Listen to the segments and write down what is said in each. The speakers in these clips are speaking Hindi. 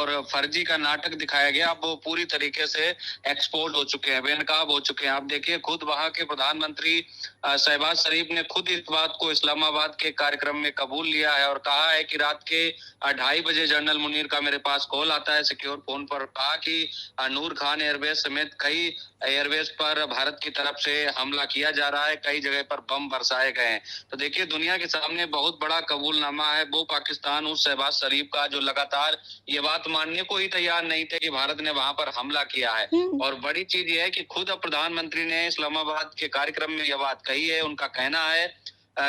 और फर्जी का नाटक दिखाया गया, अब वो पूरी तरीके से एक्सपोज हो चुके हैं, बेनकाब हो चुके हैं। आप देखिए, खुद वहां के प्रधानमंत्री शहबाज शरीफ ने खुद इस बात को इस्लामाबाद के कार्यक्रम में कबूल लिया है और कहा है कि रात के 2:30 बजे जनरल मुनीर का मेरे पास कॉल आता है सिक्योर फोन पर, कहा कि नूर खान एयरबेस समेत कई एयरबेस पर भारत की तरफ से हमला किया जा रहा है, कई जगह पर बम बरसाए गए हैं। तो देखिए, दुनिया के सामने बहुत बड़ा कबूलनामा है वो पाकिस्तान उस शहबाज शरीफ का, जो लगातार ये बात मानने को ही तैयार नहीं थे कि भारत ने वहां पर हमला किया है। और बड़ी चीज ये है कि खुद अब प्रधानमंत्री ने इस्लामाबाद के कार्यक्रम में यह बात कही है। उनका कहना है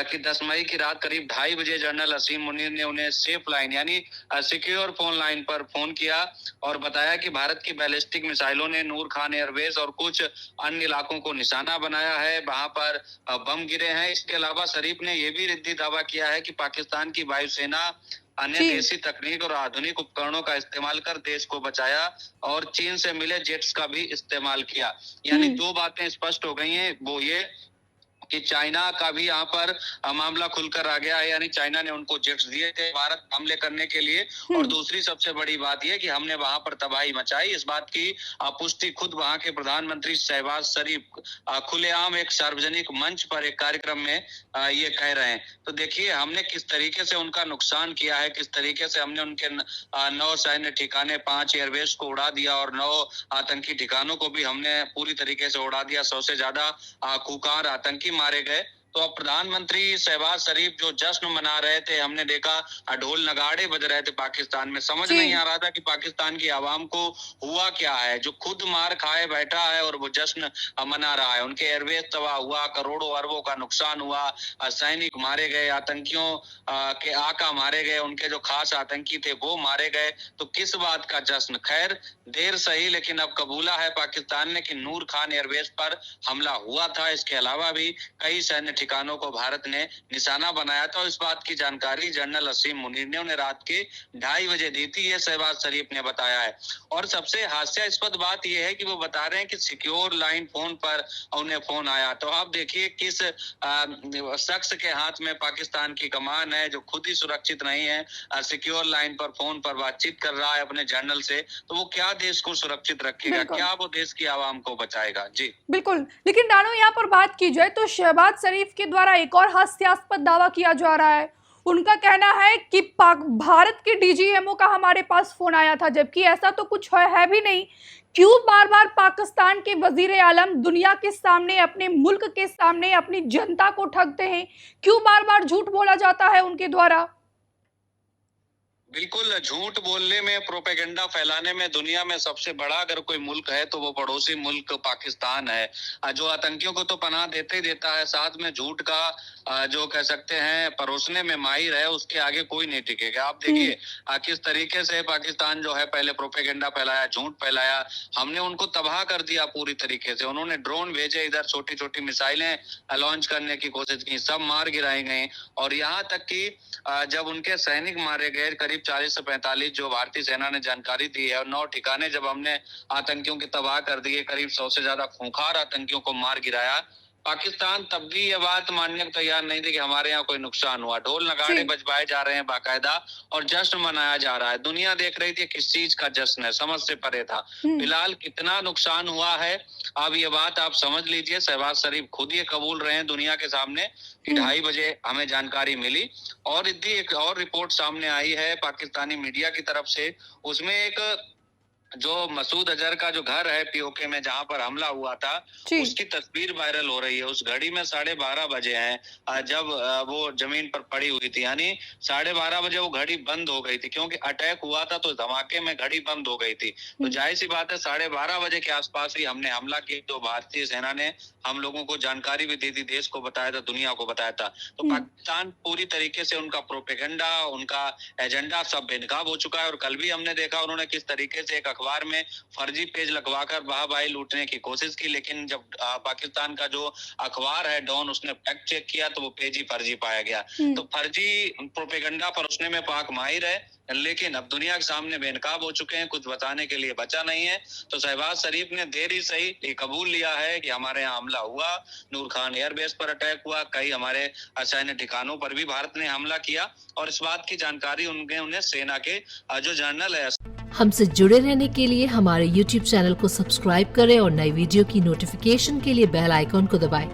कि 10 मई की रात करीब 2:30 बजे जनरल असीम मुनीर ने उन्हें सेफ लाइन यानी सिक्योर फोन लाइन पर फोन किया और बताया कि भारत की बैलिस्टिक मिसाइलों ने नूर खान एयरबेस और कुछ अन्य इलाकों को निशाना बनाया है, वहां पर बम गिरे हैं। इसके अलावा शरीफ ने यह भी रिद्दी दावा किया है कि पाकिस्तान की वायुसेना अन्य देसी तकनीक और आधुनिक उपकरणों का इस्तेमाल कर देश को बचाया और चीन से मिले जेट्स का भी इस्तेमाल किया। यानी दो बातें स्पष्ट हो गई हैं, वो ये कि चाइना का भी यहाँ पर मामला खुलकर आ गया है, यानी चाइना ने उनको जेट्स दिए थे भारत हमले करने के लिए। और दूसरी सबसे बड़ी बात यह कि हमने वहां पर तबाही मचाई, इस बात की पुष्टि खुद वहां के प्रधानमंत्री शहबाज शरीफ खुलेआम एक सार्वजनिक मंच पर एक कार्यक्रम में ये कह रहे हैं। तो देखिए, हमने किस तरीके से उनका नुकसान किया है, किस तरीके से हमने उनके 9 सैन्य ठिकाने, 5 एयरबेस को उड़ा दिया और 9 आतंकी ठिकानों को भी हमने पूरी तरीके से उड़ा दिया। 100 से ज्यादा खूंखार आतंकी मारे गए। तो अब प्रधानमंत्री शहबाज शरीफ जो जश्न मना रहे थे, हमने देखा ढोल नगाड़े बज रहे थे पाकिस्तान में, समझ नहीं आ रहा था कि पाकिस्तान की आवाम को हुआ क्या है, जो खुद मार खाए बैठा है और वो जश्न मना रहा है। उनके एयरबेस तबाह हुआ, करोड़ों अरबों का नुकसान हुआ, सैनिक मारे गए, आतंकियों के आका मारे गए, उनके जो खास आतंकी थे वो मारे गए। तो किस बात का जश्न? खैर, देर सही लेकिन अब कबूला है पाकिस्तान ने कि नूर खान एयरबेस पर हमला हुआ था। इसके अलावा भी कई सैन्य ठिकानों को भारत ने निशाना बनाया था और इस बात की जानकारी जनरल असीम मुनीर ने उन्हें रात के 2:30 बजे दी थी, ये शहबाज शरीफ ने बताया है। और सबसे हास्यास्पद बात यह है कि वो बता रहे हैं कि सिक्योर लाइन फोन पर उन्हें फोन आया। तो आप देखिए किस शख्स के हाथ में पाकिस्तान की कमान है, जो खुद ही सुरक्षित नहीं है, सिक्योर लाइन पर फोन पर बातचीत कर रहा है अपने जनरल से, तो वो क्या देश को सुरक्षित रखेगा, क्या वो देश की आवाम को बचाएगा? जी बिल्कुल। लेकिन रानू, यहाँ पर बात की जाए तो शहबाज शरीफ के द्वारा एक और हास्यास्पद दावा किया जा रहा है। उनका कहना है कि भारत के डीजीएमओ का हमारे पास फोन आया था, जबकि ऐसा तो कुछ है भी नहीं। क्यों बार बार पाकिस्तान के वजीर आलम दुनिया के सामने, अपने मुल्क के सामने अपनी जनता को ठगते हैं? क्यों बार बार झूठ बोला जाता है उनके द्वारा? बिल्कुल, झूठ बोलने में, प्रोपेगेंडा फैलाने में दुनिया में सबसे बड़ा अगर कोई मुल्क है तो वो पड़ोसी मुल्क पाकिस्तान है, जो आतंकियों को तो पनाह देते ही देता है, साथ में झूठ का जो कह सकते हैं परोसने में माहिर है, उसके आगे कोई नहीं टिकेगा। आप देखिए किस तरीके से पाकिस्तान जो है पहले प्रोपेगेंडा फैलाया, झूठ फैलाया, हमने उनको तबाह कर दिया पूरी तरीके से। उन्होंने ड्रोन भेजे, इधर छोटी छोटी मिसाइलें लॉन्च करने की कोशिश की, सब मार गिराई गई। और यहाँ तक कि जब उनके सैनिक मारे गए, करीब 40 से 45 जो भारतीय सेना ने जानकारी दी है, और 9 ठिकाने जब हमने आतंकियों की तबाह कर दिए, करीब 100 से ज्यादा खूंखार आतंकियों को मार गिराया, पाकिस्तान तब भी ये बात मानने को तैयार नहीं थी कि हमारे यहाँ कोई नुकसान हुआ। ढोल नगाड़े बजवाए जा रहे हैं बाकायदा और जश्न मनाया जा रहा है। दुनिया देख रही थी किस चीज का जश्न है, समझ से परे था। फिलहाल कितना नुकसान हुआ है अब ये बात आप समझ लीजिए। शहबाज शरीफ खुद ये कबूल रहे हैं दुनिया के सामने कि 2:30 बजे हमें जानकारी मिली। और एक और रिपोर्ट सामने आई है पाकिस्तानी मीडिया की तरफ से, उसमें एक जो मसूद अजहर का जो घर है पीओके में जहां पर हमला हुआ था, उसकी तस्वीर वायरल हो रही है। उस घड़ी में 12:30 बजे हैं जब वो जमीन पर पड़ी हुई थी, यानी 12:30 बजे वो घड़ी बंद हो गई थी, क्योंकि अटैक हुआ था तो धमाके में घड़ी बंद हो गई थी। तो जाहिर सी बात है 12:30 बजे के आसपास ही हमने हमला किया। तो भारतीय सेना ने हम लोगों को जानकारी भी दी थी, देश को बताया था, दुनिया को बताया था। तो पाकिस्तान पूरी तरीके से उनका प्रोपेगेंडा, उनका एजेंडा सब बेनकाब हो चुका है। और कल भी हमने देखा उन्होंने किस तरीके से एक अखबार में फर्जी पेज लगवाकर वाहवाही लूटने की कोशिश की, लेकिन जब पाकिस्तान का जो अखबार है डॉन, उसने फैक्ट चेक किया तो वो पेज ही फर्जी पाया गया। तो फर्जी प्रोपेगेंडा परोसने में पाक माहिर है, लेकिन अब दुनिया के सामने बेनकाब हो चुके हैं, कुछ बताने के लिए बचा नहीं है। तो शहबाज शरीफ ने देर ही सही ये कबूल लिया है कि हमारे यहाँ हमला हुआ, नूर खान एयरबेस पर अटैक हुआ, कई हमारे सैन्य ठिकानों पर भी भारत ने हमला किया, और इस बात की जानकारी उन्हें सेना के जो जनरल है हमसे जुड़े रहने के लिए हमारे YouTube चैनल को सब्सक्राइब करें और नई वीडियो की नोटिफिकेशन के लिए बेल आइकॉन को दबाएं।